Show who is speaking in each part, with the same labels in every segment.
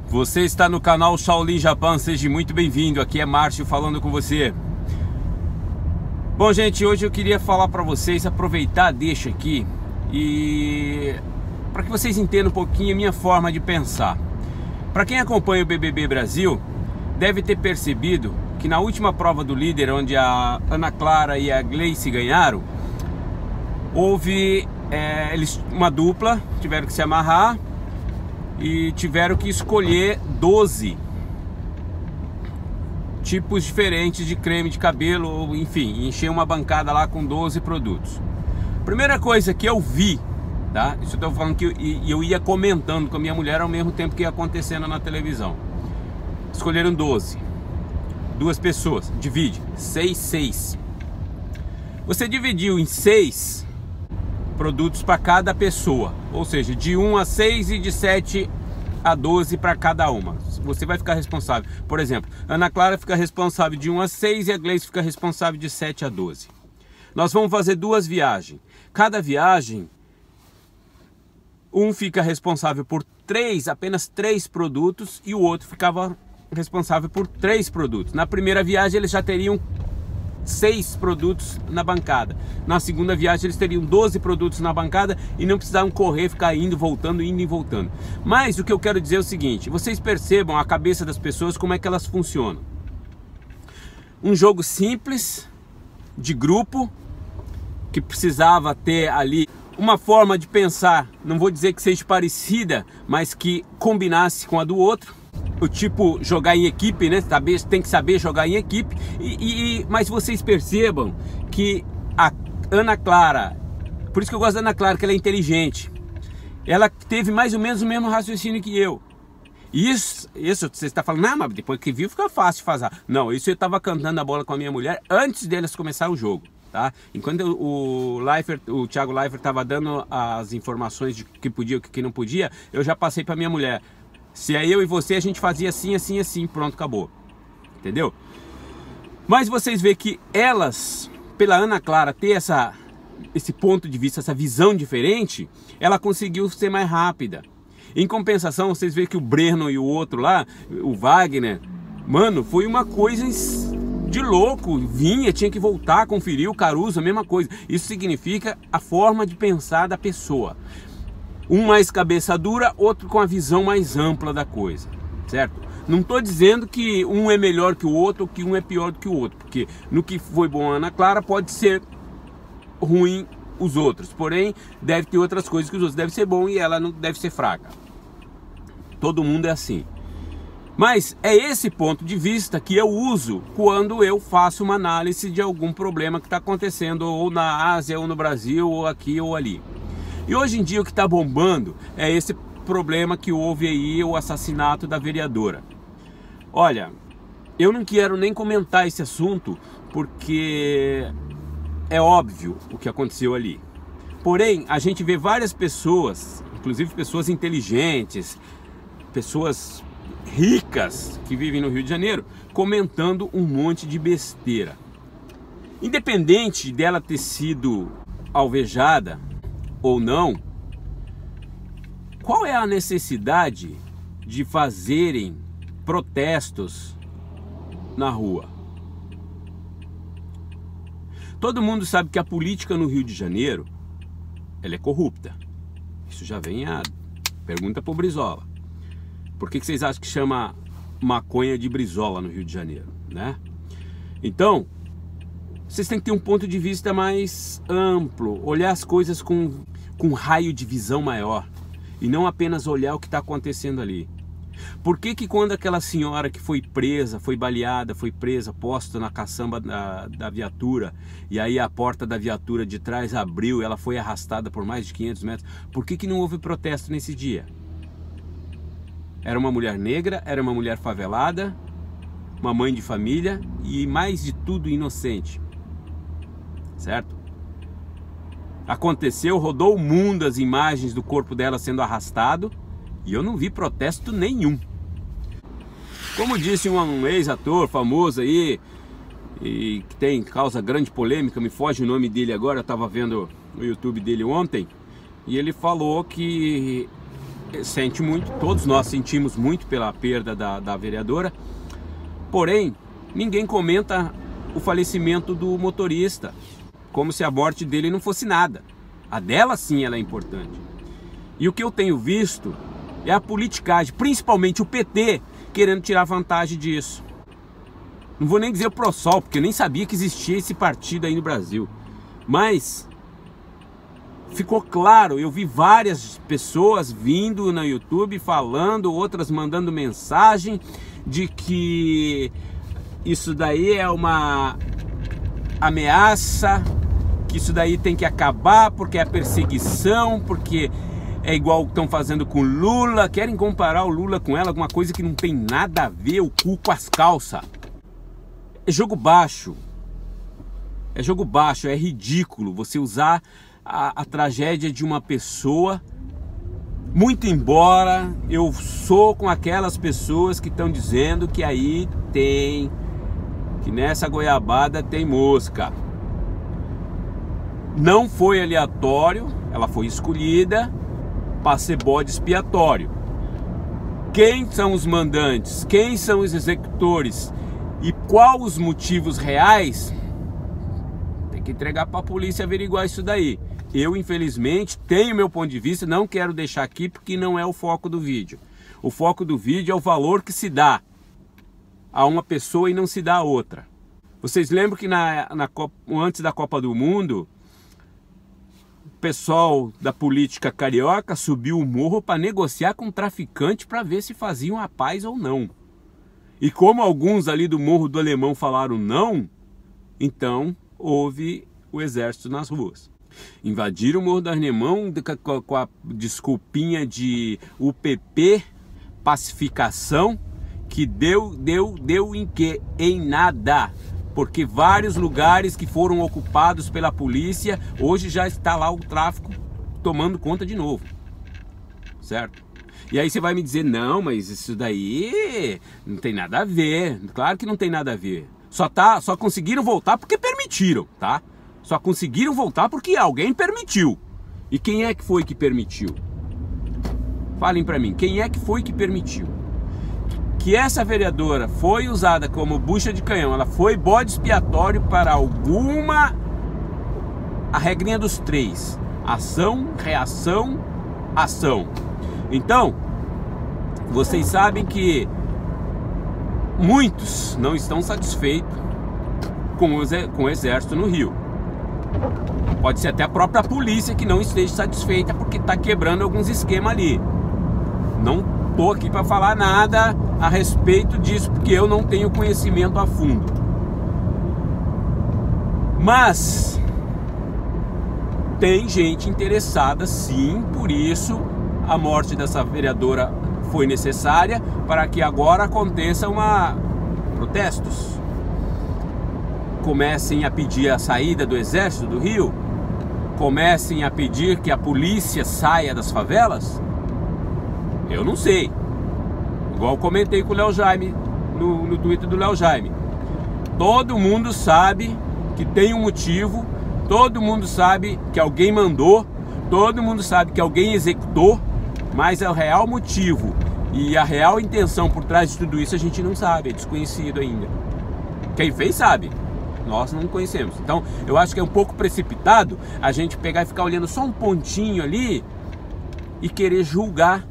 Speaker 1: Você está no canal Shaolin Japan, seja muito bem-vindo. Aqui é Márcio falando com você. Bom, gente, hoje eu queria falar para vocês, aproveitar, deixa aqui e para que vocês entendam um pouquinho a minha forma de pensar. Para quem acompanha o BBB Brasil, deve ter percebido que na última prova do líder, onde a Ana Clara e a Gleice ganharam, houve uma dupla, tiveram que se amarrar e tiveram que escolher 12 tipos diferentes de creme de cabelo, enfim, encher uma bancada lá com 12 produtos. Primeira coisa que eu vi, tá? Isso eu tô falando que eu ia comentando com a minha mulher ao mesmo tempo que ia acontecendo na televisão. Escolheram 12. Duas pessoas, divide, 6. Você dividiu em 6 produtos para cada pessoa, ou seja, de 1 a 6 e de 7 a 12 para cada uma. Você vai ficar responsável. Por exemplo, Ana Clara fica responsável de 1 a 6 e a Gleice fica responsável de 7 a 12. Nós vamos fazer 2 viagens. Cada viagem, um fica responsável por apenas 3 produtos e o outro ficava responsável por 3 produtos. Na primeira viagem eles já teriam 6 produtos na bancada. Na segunda viagem eles teriam 12 produtos na bancada e não precisavam correr, ficar indo e voltando. Mas o que eu quero dizer é o seguinte: vocês percebam a cabeça das pessoas, como é que elas funcionam. Um jogo simples, de grupo, que precisava ter ali uma forma de pensar, não vou dizer que seja parecida, mas que combinasse com a do outro. O tipo jogar em equipe, né? Tem que saber jogar em equipe. Mas vocês percebam que a Ana Clara, por isso que eu gosto da Ana Clara, que ela é inteligente. Ela teve mais ou menos o mesmo raciocínio que eu. Isso você está falando, não, mas depois que viu fica fácil de fazer. Não, isso eu estava cantando a bola com a minha mulher antes deles começar o jogo, tá? Enquanto o Thiago Leifert estava dando as informações de que podia e o que não podia, eu já passei para minha mulher. Se é eu e você, a gente fazia assim, pronto, acabou. Entendeu? Mas vocês veem que elas, pela Ana Clara ter esse ponto de vista, essa visão diferente, ela conseguiu ser mais rápida. Em compensação, vocês veem que o Breno e o outro lá, o Wagner, mano, foi uma coisa de louco. Tinha que voltar, conferir o Caruso, a mesma coisa. Isso significa a forma de pensar da pessoa. Um mais cabeça dura, outro com a visão mais ampla da coisa, certo? Não estou dizendo que um é melhor que o outro ou que um é pior do que o outro, porque no que foi bom a Ana Clara pode ser ruim os outros, porém deve ter outras coisas que os outros devem ser bom e ela não deve ser fraca. Todo mundo é assim. Mas é esse ponto de vista que eu uso quando eu faço uma análise de algum problema que está acontecendo ou na Ásia, ou no Brasil, ou aqui ou ali. E hoje em dia o que está bombando é esse problema que houve aí, o assassinato da vereadora. Olha, eu não quero nem comentar esse assunto porque é óbvio o que aconteceu ali. Porém, a gente vê várias pessoas, inclusive pessoas inteligentes, pessoas ricas que vivem no Rio de Janeiro, comentando um monte de besteira. Independente dela ter sido alvejada ou não, qual é a necessidade de fazerem protestos na rua? Todo mundo sabe que a política no Rio de Janeiro, ela é corrupta. Isso já vem pergunta pro Brizola. Por que vocês acham que chama maconha de Brizola no Rio de Janeiro, né? Então, vocês têm que ter um ponto de vista mais amplo, olhar as coisas com um raio de visão maior e não apenas olhar o que está acontecendo ali. Por que quando aquela senhora que foi presa, foi baleada, foi presa, posta na caçamba da viatura, e aí a porta da viatura de trás abriu, ela foi arrastada por mais de 500 metros, por que não houve protesto nesse dia? Era uma mulher negra, era uma mulher favelada, uma mãe de família e mais de tudo inocente. Certo? Aconteceu, rodou o mundo as imagens do corpo dela sendo arrastado e eu não vi protesto nenhum. Como disse um ex-ator famoso aí, e que causa grande polêmica, me foge o nome dele agora, eu estava vendo no YouTube dele ontem, e ele falou que sente muito, todos nós sentimos muito pela perda da vereadora, porém, ninguém comenta o falecimento do motorista, como se a morte dele não fosse nada. A dela sim, ela é importante. E o que eu tenho visto é a politicagem, principalmente o PT, querendo tirar vantagem disso. Não vou nem dizer o ProSol, porque eu nem sabia que existia esse partido aí no Brasil. Mas ficou claro, eu vi várias pessoas vindo no YouTube falando, outras mandando mensagem de que isso daí é uma ameaça, que isso daí tem que acabar porque é perseguição, porque é igual que estão fazendo com Lula, querem comparar o Lula com ela, alguma coisa que não tem nada a ver, o cu com as calças. É jogo baixo, é ridículo você usar a tragédia de uma pessoa, muito embora eu sou com aquelas pessoas que estão dizendo que aí tem, que nessa goiabada tem mosca. Não foi aleatório, ela foi escolhida para ser bode expiatório. Quem são os mandantes? Quem são os executores? E quais os motivos reais? Tem que entregar para a polícia averiguar isso daí. Eu, infelizmente, tenho meu ponto de vista, não quero deixar aqui porque não é o foco do vídeo. O foco do vídeo é o valor que se dá a uma pessoa e não se dá a outra. Vocês lembram que antes da Copa do Mundo, o pessoal da política carioca subiu o morro para negociar com o traficante para ver se faziam a paz ou não. E como alguns ali do Morro do Alemão falaram não, então houve o exército nas ruas. Invadiram o Morro do Alemão com a desculpinha de UPP, pacificação, que deu em quê? Em nada. Porque vários lugares que foram ocupados pela polícia, hoje já está lá o tráfico tomando conta de novo. Certo? E aí você vai me dizer, não, mas isso daí não tem nada a ver. Claro que não tem nada a ver. Só conseguiram voltar porque permitiram, tá? Só conseguiram voltar porque alguém permitiu. E quem é que foi que permitiu? Falem pra mim, quem é que foi que permitiu? Que essa vereadora foi usada como bucha de canhão, ela foi bode expiatório para alguma... A regrinha dos 3. Ação, reação, ação. Então, vocês sabem que muitos não estão satisfeitos com o exército no Rio. Pode ser até a própria polícia que não esteja satisfeita porque está quebrando alguns esquemas ali. Não estou aqui para falar nada a respeito disso porque eu não tenho conhecimento a fundo. Mas tem gente interessada sim, por isso a morte dessa vereadora foi necessária para que agora aconteçam protestos. Comecem a pedir a saída do exército do Rio, comecem a pedir que a polícia saia das favelas. Eu não sei. Igual comentei com o Léo Jaime no Twitter do Léo Jaime. Todo mundo sabe que tem um motivo, todo mundo sabe que alguém mandou, todo mundo sabe que alguém executou, mas é o real motivo e a real intenção por trás de tudo isso a gente não sabe, é desconhecido ainda. Quem fez sabe, nós não conhecemos. Então eu acho que é um pouco precipitado a gente pegar e ficar olhando só um pontinho ali e querer julgar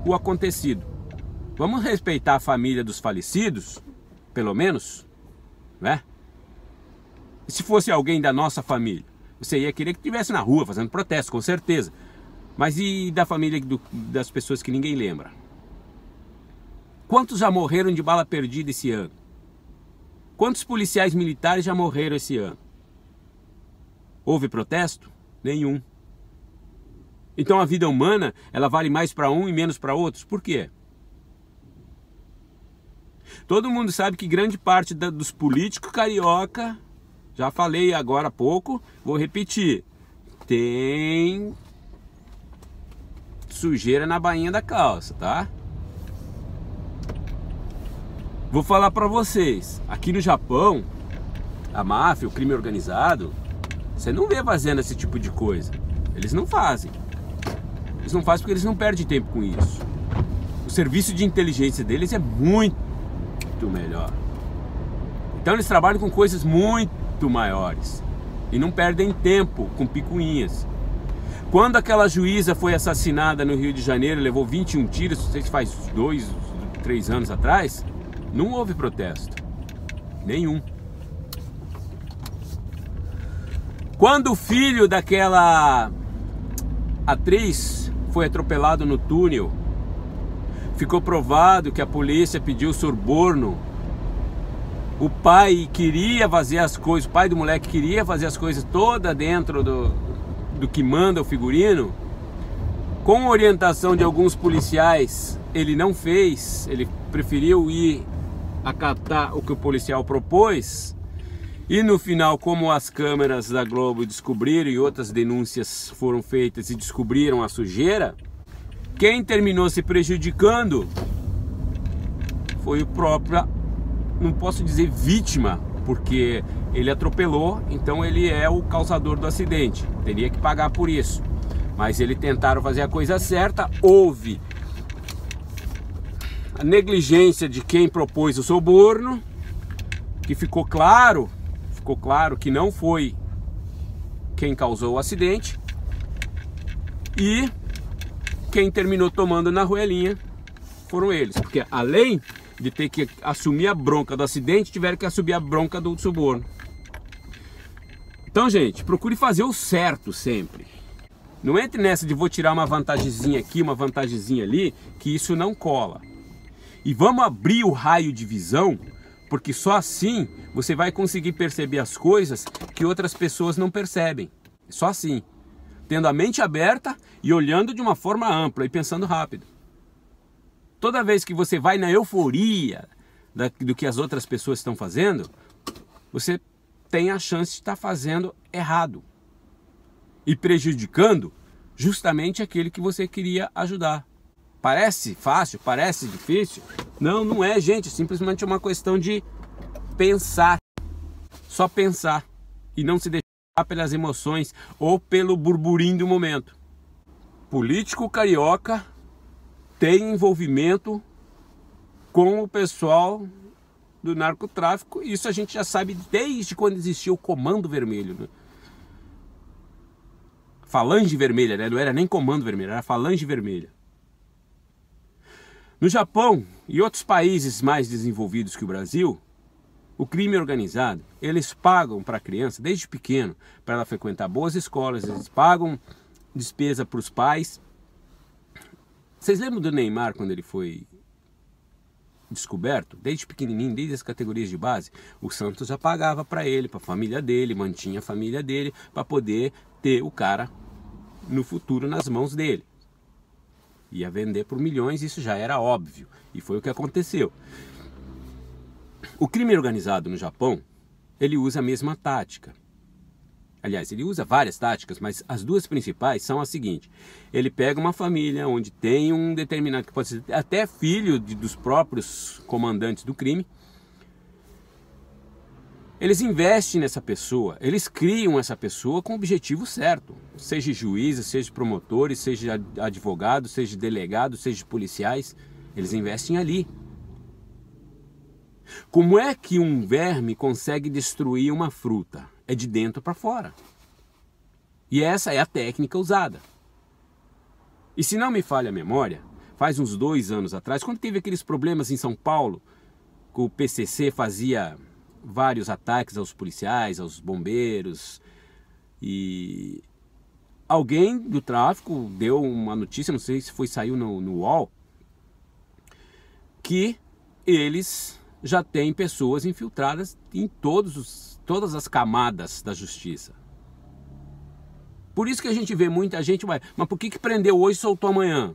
Speaker 1: o acontecido. Vamos respeitar a família dos falecidos, pelo menos, né? E se fosse alguém da nossa família, você ia querer que estivesse na rua fazendo protesto, com certeza. Mas e da família das pessoas que ninguém lembra? Quantos já morreram de bala perdida esse ano? Quantos policiais militares já morreram esse ano? Houve protesto? Nenhum. Então a vida humana, ela vale mais para um e menos para outros? Por quê? Todo mundo sabe que grande parte dos políticos carioca, já falei agora há pouco, vou repetir, tem sujeira na bainha da calça, tá? Vou falar pra vocês, aqui no Japão, a máfia, o crime organizado, você não vê fazendo esse tipo de coisa. Eles não fazem. Eles não fazem porque eles não perdem tempo com isso. O serviço de inteligência deles é muito melhor. Então eles trabalham com coisas muito maiores e não perdem tempo com picuinhas. Quando aquela juíza foi assassinada no Rio de Janeiro, levou 21 tiros, não sei se faz 2, 3 anos atrás, não houve protesto. Nenhum. Quando o filho daquela atriz foi atropelado no túnel, ficou provado que a polícia pediu suborno. O pai queria fazer as coisas, o pai do moleque queria fazer as coisas toda dentro do que manda o figurino. Com orientação de alguns policiais, ele não fez, ele preferiu ir acatar o que o policial propôs. E no final, como as câmeras da Globo descobriram e outras denúncias foram feitas e descobriram a sujeira, quem terminou se prejudicando foi o próprio, não posso dizer vítima, porque ele atropelou, então ele é o causador do acidente, teria que pagar por isso. Mas eles tentaram fazer a coisa certa, houve a negligência de quem propôs o suborno, que ficou claro que não foi quem causou o acidente, e quem terminou tomando na roelinha foram eles, porque além de ter que assumir a bronca do acidente, tiveram que assumir a bronca do suborno. Então, gente, procure fazer o certo sempre. Não entre nessa de vou tirar uma vantagemzinha aqui, uma vantagemzinha ali, que isso não cola. E vamos abrir o raio de visão, porque só assim você vai conseguir perceber as coisas que outras pessoas não percebem. Só assim, tendo a mente aberta e olhando de uma forma ampla e pensando rápido. Toda vez que você vai na euforia do que as outras pessoas estão fazendo, você tem a chance de estar fazendo errado e prejudicando justamente aquele que você queria ajudar. Parece fácil? Parece difícil? Não, não é, gente. Simplesmente é uma questão de pensar. Só pensar. E não se deixar pelas emoções ou pelo burburinho do momento. Político carioca tem envolvimento com o pessoal do narcotráfico. Isso a gente já sabe desde quando existia o Comando Vermelho, né? Falange Vermelha, né? Não era nem Comando Vermelho, era Falange Vermelha. No Japão e outros países mais desenvolvidos que o Brasil, o crime organizado, eles pagam para a criança, desde pequeno, para ela frequentar boas escolas, eles pagam despesa para os pais. Vocês lembram do Neymar quando ele foi descoberto? Desde pequenininho, desde as categorias de base, o Santos já pagava para ele, para a família dele, mantinha a família dele, para poder ter o cara no futuro nas mãos dele. Ia vender por milhões, isso já era óbvio. E foi o que aconteceu. O crime organizado no Japão, ele usa a mesma tática. Aliás, ele usa várias táticas, mas as duas principais são as seguintes. Ele pega uma família onde tem um determinado, que pode ser até filho dos próprios comandantes do crime. Eles investem nessa pessoa, eles criam essa pessoa com o objetivo certo. Seja juízes, seja promotores, seja advogados, seja delegados, seja policiais, eles investem ali. Como é que um verme consegue destruir uma fruta? É de dentro para fora. E essa é a técnica usada. E se não me falha a memória, faz uns 2 anos atrás, quando teve aqueles problemas em São Paulo, que o PCC fazia vários ataques aos policiais, aos bombeiros, e alguém do tráfico deu uma notícia, não sei se saiu no UOL, que eles já têm pessoas infiltradas em todas as camadas da justiça. Por isso que a gente vê muita gente, mas por que prendeu hoje e soltou amanhã?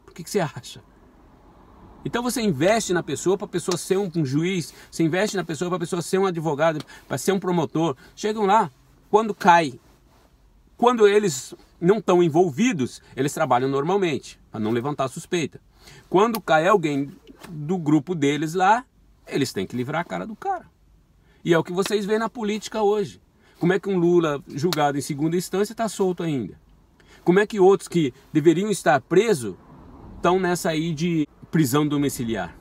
Speaker 1: Por que você acha? Então você investe na pessoa para a pessoa ser um juiz, você investe na pessoa para a pessoa ser um advogado, para ser um promotor. Chegam lá, quando cai, quando eles não estão envolvidos, eles trabalham normalmente, para não levantar suspeita. Quando cai alguém do grupo deles lá, eles têm que livrar a cara do cara. E é o que vocês veem na política hoje. Como é que um Lula julgado em segunda instância está solto ainda? Como é que outros que deveriam estar presos estão nessa aí de prisão domiciliar?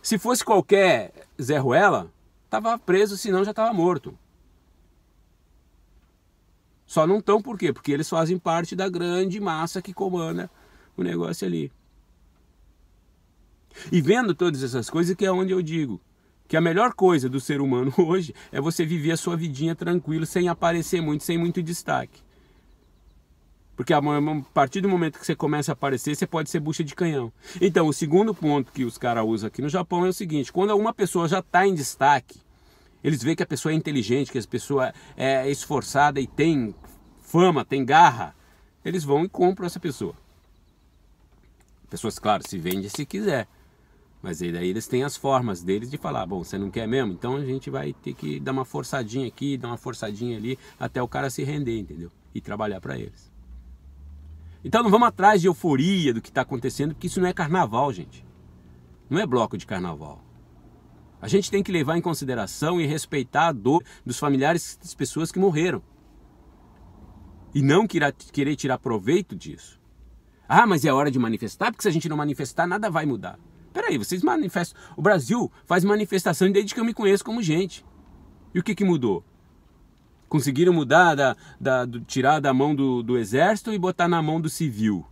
Speaker 1: Se fosse qualquer Zé Ruela, estava preso, senão já estava morto. Só não estão por quê? Porque eles fazem parte da grande massa que comanda o negócio ali. E vendo todas essas coisas, que é onde eu digo que a melhor coisa do ser humano hoje é você viver a sua vidinha tranquilo, sem aparecer muito, sem muito destaque. Porque a partir do momento que você começa a aparecer, você pode ser bucha de canhão. Então, o segundo ponto que os caras usam aqui no Japão é o seguinte: quando uma pessoa já está em destaque, eles veem que a pessoa é inteligente, que a pessoa é esforçada e tem fama, tem garra, eles vão e compram essa pessoa. Pessoas, claro, se vende se quiser. Mas aí daí eles têm as formas deles de falar: bom, você não quer mesmo? Então a gente vai ter que dar uma forçadinha aqui, dar uma forçadinha ali, até o cara se render, entendeu? E trabalhar para eles. Então não vamos atrás de euforia do que está acontecendo, porque isso não é carnaval, gente. Não é bloco de carnaval. A gente tem que levar em consideração e respeitar a dor dos familiares das pessoas que morreram. E não querer tirar proveito disso. Ah, mas é hora de manifestar, porque se a gente não manifestar, nada vai mudar. Peraí, vocês manifestam. O Brasil faz manifestação desde que eu me conheço como gente. E o que mudou? Conseguiram mudar, tirar da mão do exército e botar na mão do civil.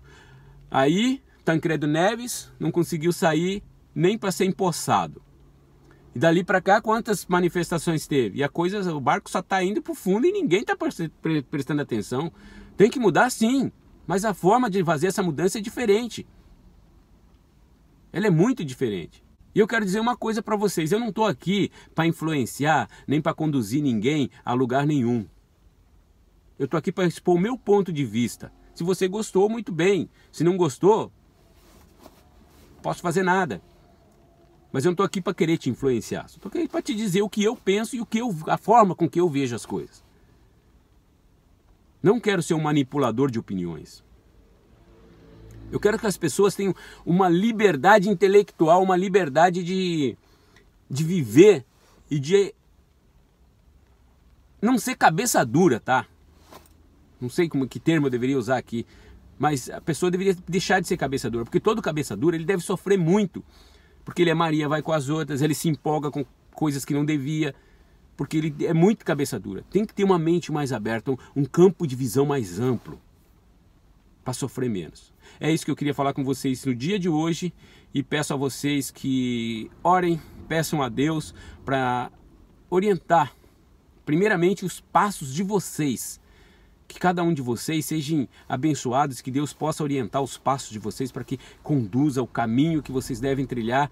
Speaker 1: Aí, Tancredo Neves não conseguiu sair nem para ser empossado. E dali para cá, quantas manifestações teve? E o barco só está indo para o fundo e ninguém está prestando atenção. Tem que mudar sim, mas a forma de fazer essa mudança é diferente. Ela é muito diferente. E eu quero dizer uma coisa para vocês: eu não estou aqui para influenciar, nem para conduzir ninguém a lugar nenhum. Eu estou aqui para expor o meu ponto de vista. Se você gostou, muito bem. Se não gostou, posso fazer nada. Mas eu não estou aqui para querer te influenciar. Estou aqui para te dizer o que eu penso e a forma com que eu vejo as coisas. Não quero ser um manipulador de opiniões. Eu quero que as pessoas tenham uma liberdade intelectual, uma liberdade de viver e de não ser cabeça dura, tá? Não sei que termo eu deveria usar aqui, mas a pessoa deveria deixar de ser cabeça dura, porque todo cabeça dura ele deve sofrer muito, porque ele é Maria, vai com as outras, ele se empolga com coisas que não devia, porque ele é muito cabeça dura. Tem que ter uma mente mais aberta, um campo de visão mais amplo, para sofrer menos. É isso que eu queria falar com vocês no dia de hoje, e peço a vocês que orem, peçam a Deus para orientar primeiramente os passos de vocês, que cada um de vocês sejam abençoados, que Deus possa orientar os passos de vocês para que conduza o caminho que vocês devem trilhar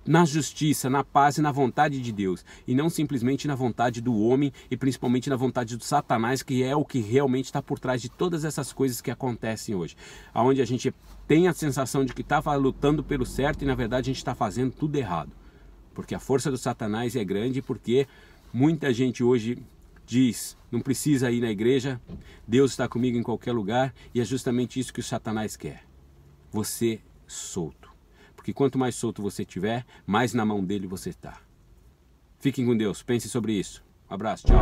Speaker 1: na justiça, na paz e na vontade de Deus, e não simplesmente na vontade do homem e principalmente na vontade do Satanás, que é o que realmente está por trás de todas essas coisas que acontecem hoje, onde a gente tem a sensação de que estava lutando pelo certo e na verdade a gente está fazendo tudo errado, porque a força do Satanás é grande, porque muita gente hoje diz: não precisa ir na igreja, Deus está comigo em qualquer lugar, e é justamente isso que o Satanás quer, você solto. Porque quanto mais solto você tiver, mais na mão dele você está. Fiquem com Deus, pensem sobre isso. Um abraço, tchau.